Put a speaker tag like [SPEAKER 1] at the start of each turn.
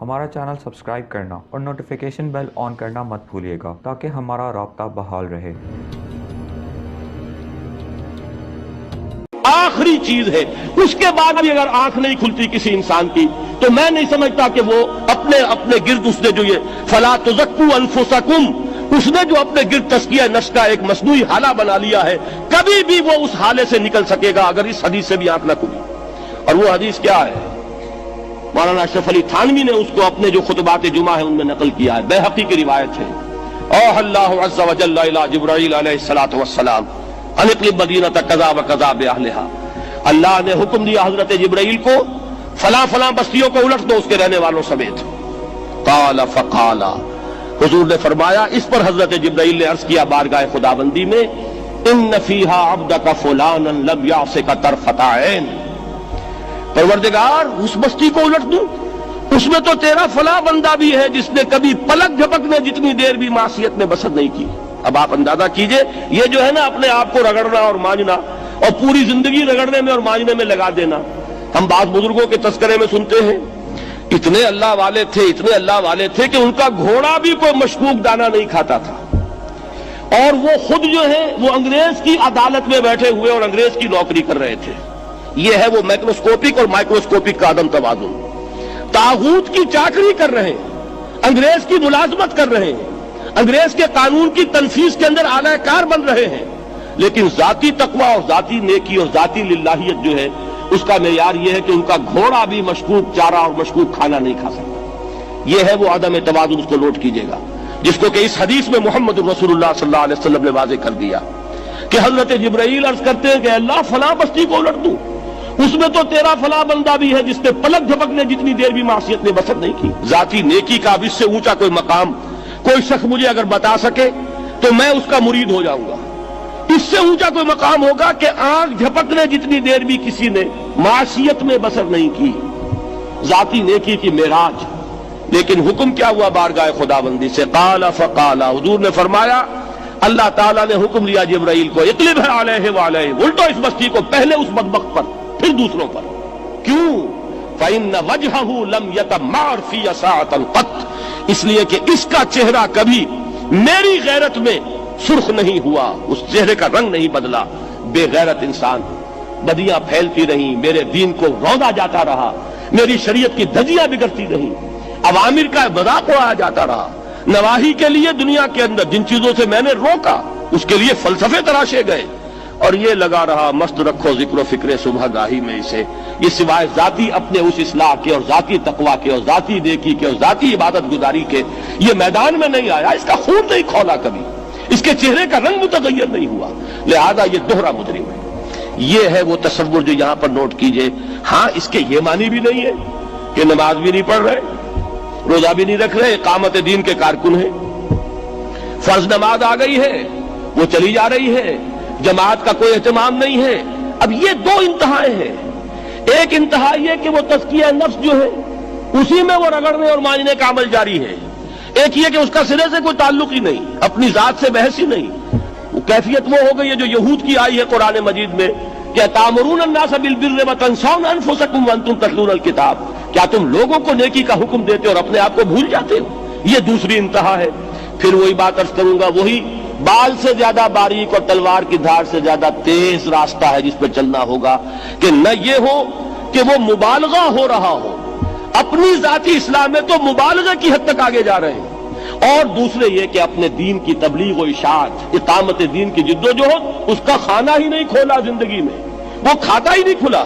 [SPEAKER 1] ہمارا channel subscribe کرنا اور نوٹیفیکیشن بیل آن کرنا مت بھولیے گا تاکہ ہمارا رابطہ بحال رہے۔
[SPEAKER 2] آخری چیز ہے، اس کے بعد بھی اگر آنکھ نہیں کھلتی کسی انسان کی تو میں نہیں سمجھتا کہ وہ اپنے گرد اس نے جو یہ فلا تزکوا انفسکم، اس نے جو اپنے گرد تزکیہ نفس کا ایک مصنوعی حالہ بنا لیا ہے، کبھی بھی وہ اس حالے سے نکل سکے گا اگر اس حدیث سے بھی آنکھ نہ کھلی۔ اور وہ حدیث کیا ہے؟ مولانا اشرف علی تھانوی نے اس کو اپنے جو خطبات جمعہ ہیں ان میں نقل کیا ہے، بیہقی کی روایت ہے۔ اوحى اللہ عز وجل الى جبرائیل علیہ الصلوۃ والسلام ان اقلب مدینۃ کذا وکذا باہلھا، اللہ نے حکم دیا حضرت جبرائیل کو فلاں فلاں بستیوں کو الٹ دو اس کے رہنے والوں سمیت۔ قال فقال، حضور نے فرمایا، اس پر حضرت جبرائیل نے عرض کیا بارگاہ خداوندی میں، ان فیہا عبدک فلانا لم یعصک طرفۃ عین، پروردگار اس بستی کو الٹ دوں، اس میں تو تیرا فلاں بندہ بھی ہے جس نے کبھی پلک جھپکنے جتنی دیر بھی معصیت میں بسر نہیں کی۔ اب آپ اندازہ کیجئے، یہ جو ہے نا اپنے آپ کو رگڑنا اور مانجنا اور پوری زندگی رگڑنے میں اور مانجنے میں لگا دینا، ہم بعض بزرگوں کے تذکرے میں سنتے ہیں اتنے اللہ والے تھے، اتنے اللہ والے تھے کہ ان کا گھوڑا بھی کوئی مشکوک دانہ نہیں کھاتا تھا، اور وہ خود جو ہے وہ انگریز کی عدالت میں بیٹھے ہوئے اور انگریز کی نوکری کر رہے تھے۔ یہ ہے وہ میکروسکوپک اور مائکروسکوپک کا عدم توازن، طاغوت کی چاکری کر رہے ہیں، انگریز کی ملازمت کر رہے ہیں، انگریز کے قانون کی تنفیذ کے اندر اعلی کار بن رہے ہیں، لیکن ذاتی تقوی اور ذاتی نیکی اور ذاتی للہیت جو ہے اس کا معیار یہ ہے کہ ان کا گھوڑا بھی مشکوک چارہ اور مشکوک کھانا نہیں کھا سکتا۔ یہ ہے وہ عدم توازن، اس کو نوٹ کیجئے گا، جس کو کہ اس حدیث میں محمد رسول اللہ صلی اللہ علیہ وسلم نے واضح کر دیا کہ حضرت جبرائیل عرض کرتے ہیں کہ اللہ فلاں بستی کو الٹ دوں، اس میں تو تیرا فلاں بندہ بھی ہے جس نے پلک جھپکنے جتنی دیر بھی معصیت میں بسر نہیں کی۔ ذاتی نیکی کا اب اس سے اونچا کوئی مقام کوئی شخص مجھے اگر بتا سکے تو میں اس کا مرید ہو جاؤں گا۔ اس سے اونچا کوئی مقام ہوگا کہ آنکھ جھپکنے جتنی دیر بھی کسی نے معصیت میں بسر نہیں کی، ذاتی نیکی کی معراج۔ لیکن حکم کیا ہوا بارگاہ خداوندی سے؟ قال فقال، حضور نے فرمایا، اللہ تعالیٰ نے حکم لیا جبرائیل کو، اقلب علیہ وعلیہ، الٹو اس بستی کو، پہلے اس بدبخت پر پھر دوسروں پر۔ کیوں؟ فإن وجهه لم يتمعر في ساعة قط، اس لیے کہ اس کا چہرہ کبھی میری غیرت میں سرخ نہیں ہوا، اس چہرے کا رنگ نہیں بدلا۔ بے غیرت انسان، بدیاں پھیلتی رہیں، میرے دین کو روندا جاتا رہا، میری شریعت کی دھجیاں بگڑتی رہیں، عوامر کا مذاق اڑایا جاتا رہا، نواہی کے لیے دنیا کے اندر جن چیزوں سے میں نے روکا اس کے لیے فلسفے تراشے گئے، اور یہ لگا رہا مست رکھو ذکر و فکر صبح گاہی میں اسے، یہ سوائے ذاتی اپنے اس اصلاح کے اور ذاتی تقوی کے اور ذاتی نیکی کے اور ذاتی عبادت گزاری کے یہ میدان میں نہیں آیا، اس کا خون نہیں کھولا کبھی، اس کے چہرے کا رنگ متغیر نہیں ہوا، لہذا یہ دوہرا مجرم ہے۔ یہ ہے وہ تصور جو یہاں پر نوٹ کیجئے۔ ہاں، اس کے یہ معنی بھی نہیں ہے کہ نماز بھی نہیں پڑھ رہے، روزہ بھی نہیں رکھ رہے، اقامت دین کے کارکن ہیں، فرض نماز آ گئی ہے وہ چلی جا رہی ہے، جماعت کا کوئی اہتمام نہیں ہے۔ اب یہ دو انتہائیں ہیں، ایک انتہا یہ کہ وہ تزکیہ نفس جو ہے اسی میں وہ رگڑنے اور مانجنے کا عمل جاری ہے، ایک یہ کہ اس کا سرے سے کوئی تعلق ہی نہیں، اپنی ذات سے بحث ہی نہیں۔ وہ کیفیت وہ ہو گئی ہے جو یہود کی آئی ہے قرآن مجید میں کہ تامرون الناس بالبر وتنسون انفسکم وانتم تتلون الکتاب، کیا تم لوگوں کو نیکی کا حکم دیتے اور اپنے آپ کو بھول جاتے ہو؟ یہ دوسری انتہا ہے۔ پھر وہی بات عرض کروں گا، وہی بال سے زیادہ باریک اور تلوار کی دھار سے زیادہ تیز راستہ ہے جس پہ چلنا ہوگا، کہ نہ یہ ہو کہ وہ مبالغہ ہو رہا ہو، اپنی ذاتی اصلاح میں تو مبالغہ کی حد تک آگے جا رہے ہیں، اور دوسرے یہ کہ اپنے دین کی تبلیغ و اشاعت، اقامت دین کی جد و جہد، اس کا کھانا ہی نہیں کھولا زندگی میں، وہ کھاتا ہی نہیں کھلا۔